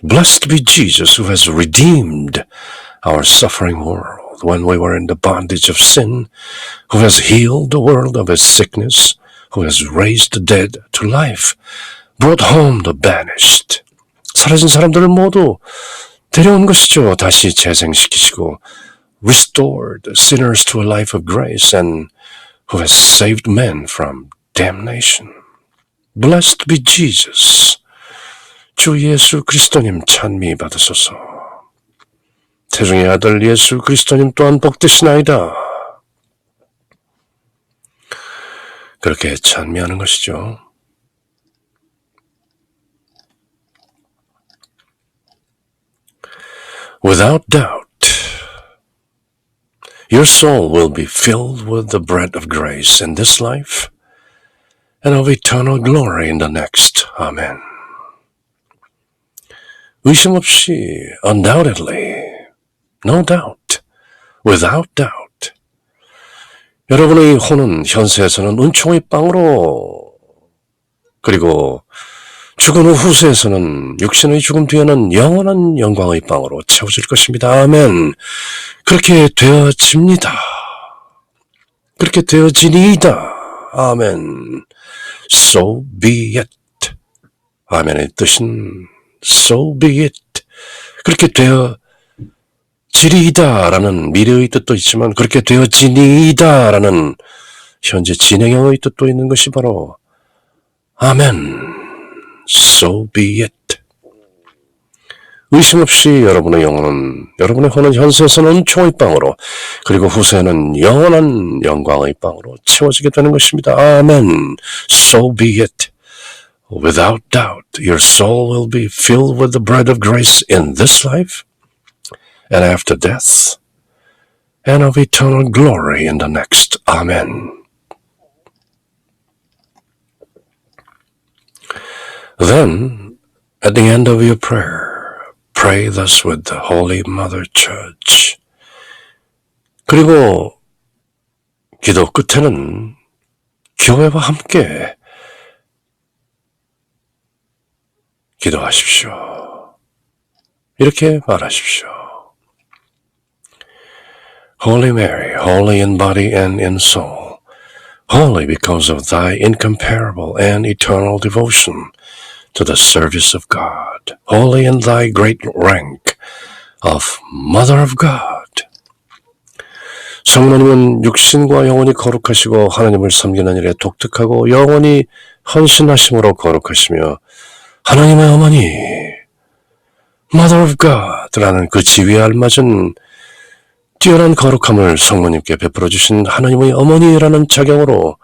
Blessed be Jesus who has redeemed our suffering world when we were in the bondage of sin, who has healed the world of its sickness, who has raised the dead to life, brought home the banished. 사라진 사람들을 모두 데려온 것이죠. 다시 재생시키시고 restored sinners to a life of grace, and who has saved men from damnation. Blessed be Jesus. 주 예수 그리스도님 찬미 받으소서. 태중의 아들 예수 그리스도님 또한 복되시나이다. 그렇게 찬미하는 것이죠. Without doubt, your soul will be filled with the bread of grace in this life and of eternal glory in the next. Amen. 의심 없이, undoubtedly, no doubt, without doubt, 여러분의 혼은 현세에서는 은총의 빵으로, 그리고 죽은 후 후세에서는 육신의 죽음 뒤에는 영원한 영광의 빵으로 채워질 것입니다. 아멘. 그렇게 되어집니다. 그렇게 되어지니이다. 아멘. So be it. 아멘의 뜻은 So be it. 그렇게 되어지리이다 라는 미래의 뜻도 있지만 그렇게 되어지니이다 라는 현재 진행형의 뜻도 있는 것이 바로 아멘. So be it. 의심 없이 여러분의 혼은 현세에서는 은총의 빵으로, 그리고 후세에는 영원한 영광의 빵으로 채워지게 되는 것입니다. 아멘. So be it. Without doubt, your soul will be filled with the bread of grace in this life and after death, and of eternal glory in the next. Amen. Then, at the end of your prayer, pray thus with the Holy Mother Church. 그리고 기도 끝에는 교회와 함께 기도하십시오. 이렇게 말하십시오. Holy Mary, holy in body and in soul, holy because of thy incomparable and eternal devotion to the service of God, holy in thy great rank of Mother of God. 성모님은 육신과 영혼이 거룩하시고 하나님을 섬기는 일에 독특하고 영원히 헌신하심으로 거룩하시며 하나님의 어머니, Mother of God라는 그 지위에 알맞은 뛰어난 거룩함을 성모님께 베풀어 주신 하나님의 어머니라는 자경으로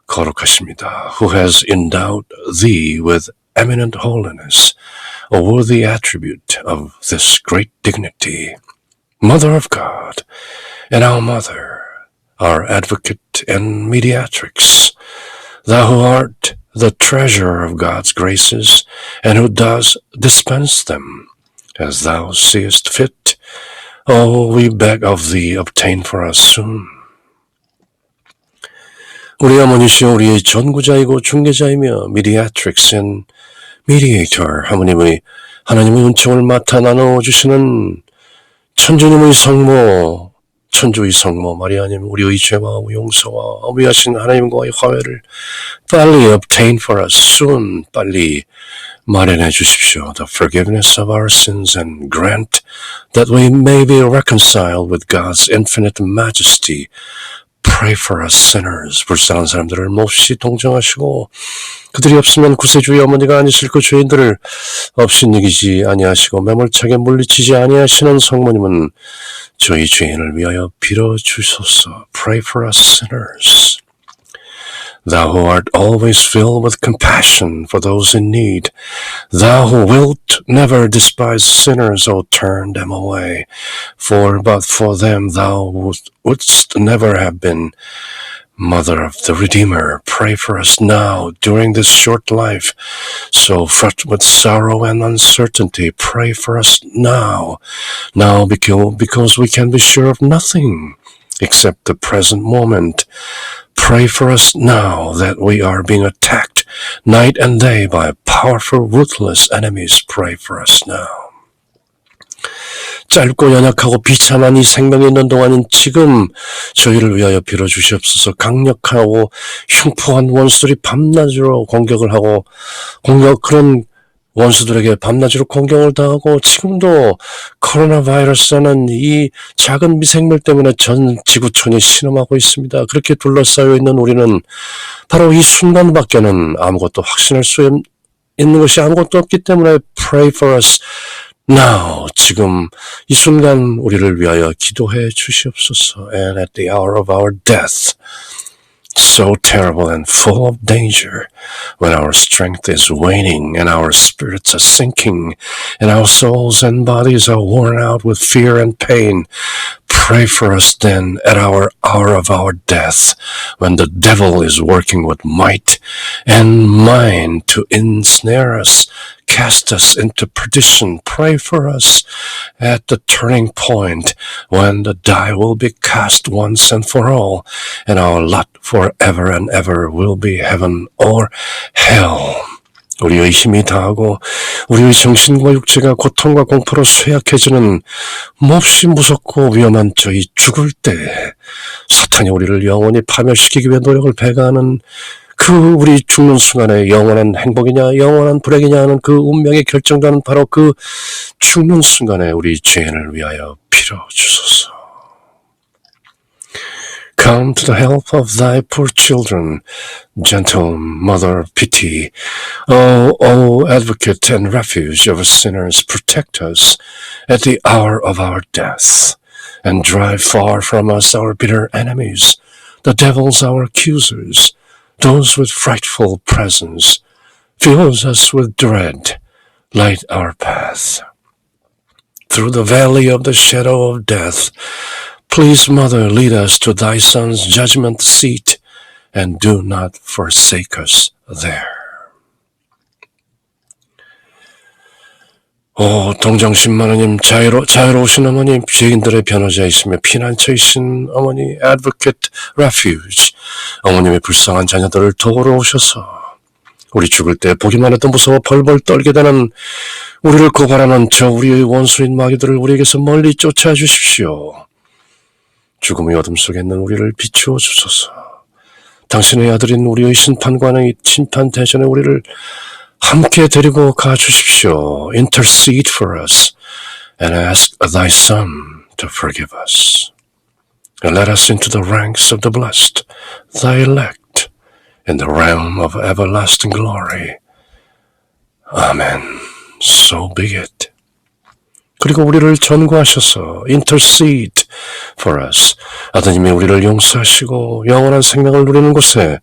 거룩하십니다. Who has endowed thee with eminent holiness, a worthy attribute of this great dignity. Mother of God, and our Mother, our Advocate and Mediatrix, thou who art the treasure of God's graces, and who does dispense them as thou seest fit, oh, we beg of thee, obtain for us soon. 우리 어머니시여 우리의 전구자이고 중개자이며 Mediatrix and Mediator, 하나님의 은총을 맡아 나눠주시는 천주님의 성모, 천주의 성모 마리아님, 우리의 죄마음 용서와 어미하신 하나님과의 화해를 빨리 obtain for us soon, 빨리 마련해 주십시오. The forgiveness of our sins and grant that we may be reconciled with God's infinite majesty. Pray for us sinners. 불쌍한 사람들을 몹시 동정하시고 그들이 없으면 구세주의 어머니가 아니실 그 죄인들을 없이 이기지 아니하시고 매몰차게 물리치지 아니하시는 성모님은 저희 죄인을 위하여 빌어주소서. Pray for us sinners. Thou who art always filled with compassion for those in need, thou who wilt never despise sinners, O turn them away, for but for them thou wouldst never have been Mother of the Redeemer. Pray for us now during this short life, so fraught with sorrow and uncertainty. Pray for us now because we can be sure of nothing except the present moment. Pray for us now that we are being attacked night and day by powerful, ruthless enemies. Pray for us now. 짧고 연약하고 비참한 이 생명이 있는 동안인 지금 저희를 위하여 빌어주시옵소서. 강력하고 흉포한 원수들이 밤낮으로 공격을 하고 그런 원수들에게 밤낮으로 공격을 당하고 지금도 코로나 바이러스라는 이 작은 미생물 때문에 전 지구촌이 신음하고 있습니다. 그렇게 둘러싸여 있는 우리는 바로 이 순간밖에는 아무것도 확신할 수 있는 것이 아무것도 없기 때문에 pray for us now. 지금 이 순간 우리를 위하여 기도해 주시옵소서. And at the hour of our death, so terrible and full of danger, when our strength is waning and our spirits are sinking and our souls and bodies are worn out with fear and pain, pray for us then at our hour of our death, when the devil is working with might and main to ensnare us, cast us into perdition. Pray for us at the turning point when the die will be cast once and for all, and our lot forever and ever will be heaven or hell. 우리의 힘이 다하고 우리의 정신과 육체가 고통과 공포로 쇠약해지는 몹시 무섭고 위험한 저희 죽을 때 사탄이 우리를 영원히 파멸시키기 위해 노력을 배가하는 그 우리 죽는 순간에 영원한 행복이냐 영원한 불행이냐 하는 그 운명이 결정되는 바로 그 죽는 순간에 우리 죄인을 위하여 빌어주소서. Come to the help of thy poor children, gentle Mother of Pity. O Advocate and Refuge of sinners, protect us at the hour of our death, and drive far from us our bitter enemies, the devils our accusers, those with frightful presence. Fill us with dread, light our path. Through the valley of the shadow of death, please, Mother, lead us to thy Son's judgment seat, and do not forsake us there. 오, 동정신만하님, 자유로우신 어머님, 죄인들의 변호자이시며 피난처이신 어머니, Advocate Refuge, 어머님의 불쌍한 자녀들을 도우러 오셔서 우리 죽을 때 보기만 해도 무서워 벌벌 떨게 되는 우리를 고발하는 저 우리의 원수인 마귀들을 우리에게서 멀리 쫓아주십시오. 죽음의 어둠 속에 있는 우리를 비추어 주소서. 당신의 아들인 우리의 심판관의 심판 대전에 우리를 함께 데리고 가 주십시오. Intercede for us and ask thy Son to forgive us. And let us into the ranks of the blessed, thy elect, in the realm of everlasting glory. Amen. So be it. 그리고 우리를 전구하셔서 intercede for us. 아드님이 우리를 용서하시고 영원한 생명을 누리는 곳에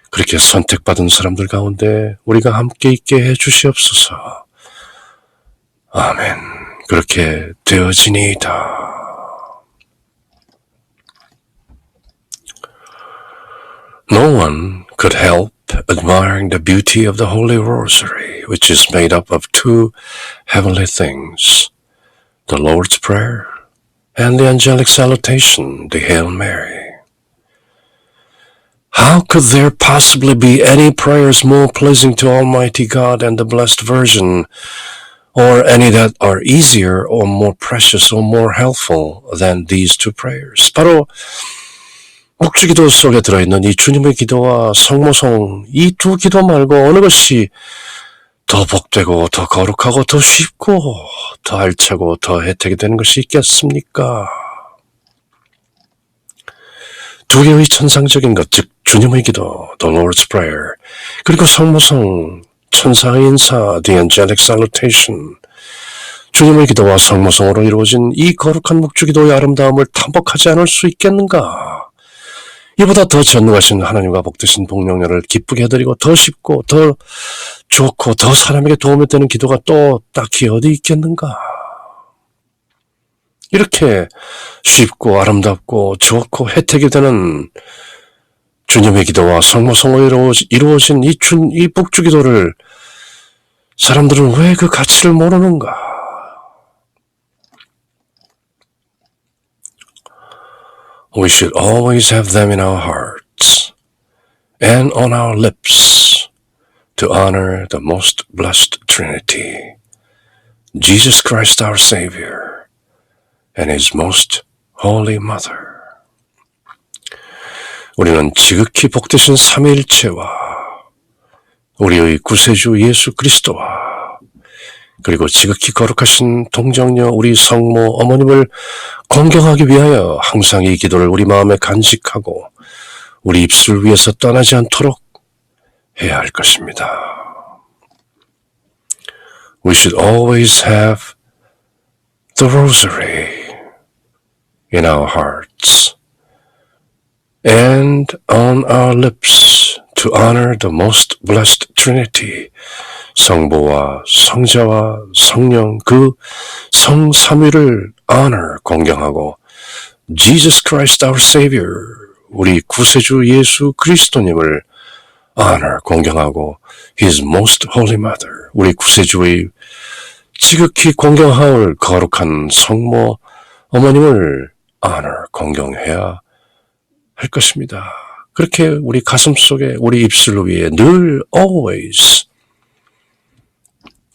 그렇게 선택받은 사람들 가운데 우리가 함께 있게 해주시옵소서. 아멘. 그렇게 되어지니이다. No one could help admiring the beauty of the Holy Rosary, which is made up of two heavenly things, the Lord's Prayer and the angelic salutation, the Hail Mary. How could there possibly be any prayers more pleasing to Almighty God and the Blessed Virgin, or any that are easier or more precious or more helpful than these two prayers? 바로 묵주기도 속에 들어있는 이 주님의 기도와 성모송, 이 두 기도 말고 어느 것이 더 복되고 더 거룩하고 더 쉽고 더 알차고 더 혜택이 되는 것이 있겠습니까? 두 개의 천상적인 것, 즉 주님의 기도, the Lord's Prayer, 그리고 성모송, 천사의 인사, the angelic salutation, 주님의 기도와 성모송으로 이루어진 이 거룩한 묵주기도의 아름다움을 탐복하지 않을 수 있겠는가? 이보다 더 전능하신 하나님과 복되신 복령녀를 기쁘게 해드리고 더 쉽고 더 좋고 더 사람에게 도움이 되는 기도가 또 딱히 어디 있겠는가? 이렇게 쉽고 아름답고 좋고 혜택이 되는 주님의 기도와 성모송으로 이루어진 이 복주기도를 사람들은 왜 그 가치를 모르는가? We should always have them in our hearts and on our lips to honor the most blessed Trinity, Jesus Christ our Savior, and His most holy Mother. 우리는 지극히 복되신 삼위일체와 우리의 구세주 예수 그리스도와 그리고 지극히 거룩하신 동정녀 우리 성모 어머님을 공경하기 위하여 항상 이 기도를 우리 마음에 간직하고 우리 입술 위에서 떠나지 않도록 해야 할 것입니다. We should always have the rosary in our hearts and on our lips to honor the most blessed Trinity, 성부와 성자와 성령 그 성삼위를 honor, 공경하고 Jesus Christ our Savior, 우리 구세주 예수 그리스도님을 honor, 공경하고 His most holy Mother, 우리 구세주의 지극히 공경하올 거룩한 성모 어머님을 honor, 공경해야 할 것입니다. 그렇게 우리 가슴 속에 우리 입술 위에 늘 always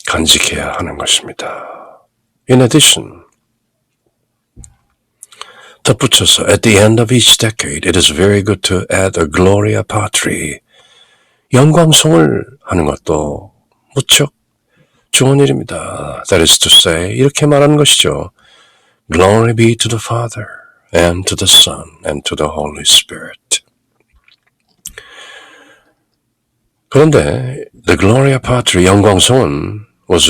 간직해야 하는 것입니다. In addition, 덧붙여서 at the end of each decade, it is very good to add a Gloria Patri, 영광송을 하는 것도 무척 좋은 일입니다. That is to say, 이렇게 말하는 것이죠. Glory be to the Father, and to the Son, and to the Holy Spirit. 그런데 the Gloria Patri, 영광송은 was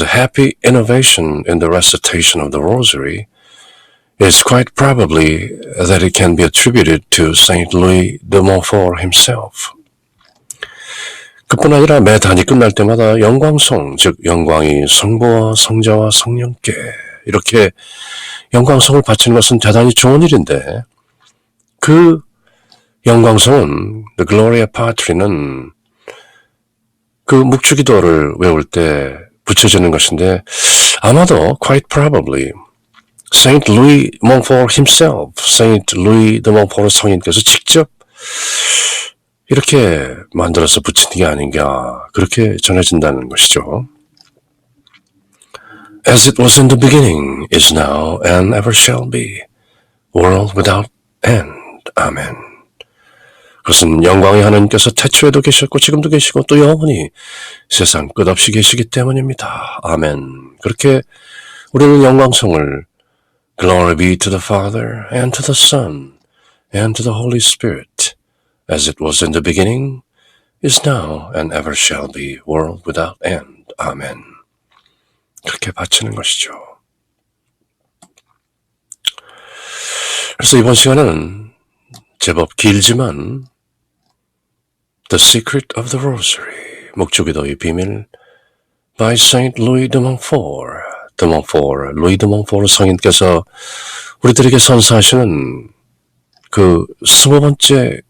a happy innovation in the recitation of the Rosary. It's quite probably that it can be attributed to Saint Louis de Montfort himself. 그뿐 아니라 매 단이 끝날 때마다 영광송, 즉 영광이 성부와 성자와 성령께 이렇게 영광송을 바치는 것은 대단히 좋은 일인데 그 영광송은 The Gloria Patri는 그 묵주기도를 외울 때 붙여지는 것인데 아마도 quite probably Saint Louis Montfort himself, Saint Louis de Montfort 성인께서 직접 이렇게 만들어서 붙인 게 아닌가 그렇게 전해진다는 것이죠. As it was in the beginning, is now, and ever shall be, world without end. 아멘. 그것은 영광의 하나님께서 태초에도 계셨고 지금도 계시고 또 영원히 세상 끝없이 계시기 때문입니다. 아멘. 그렇게 우리는 영광성을 Glory be to the Father and to the Son and to the Holy Spirit as it was in the beginning, is now, and ever shall be, world without end. 아멘. 그렇게 바치는 것이죠. 그래서 이번 시간은 제법 길지만 The Secret of the Rosary, 목주기도의 비밀 by Saint Louis de Montfort, 루이 드 몽포르 성인께서 우리들에게 선사하시는 그 25번째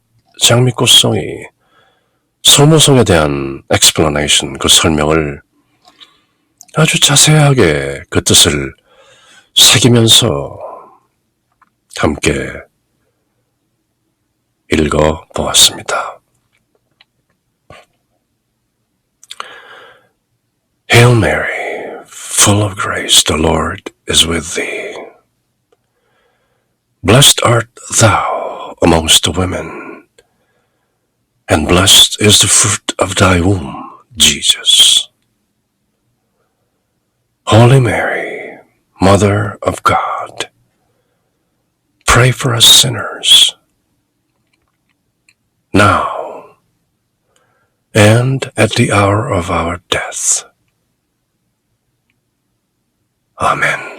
장미꽃송이 소모성에 대한 explanation, 그 설명을 아주 자세하게 그 뜻을 새기면서 함께 읽어보았습니다. Hail Mary, full of grace, the Lord is with thee. Blessed art thou amongst the women, and blessed is the fruit of thy womb, Jesus. Holy Mary, Mother of God, pray for us sinners, now and at the hour of our death. Amen.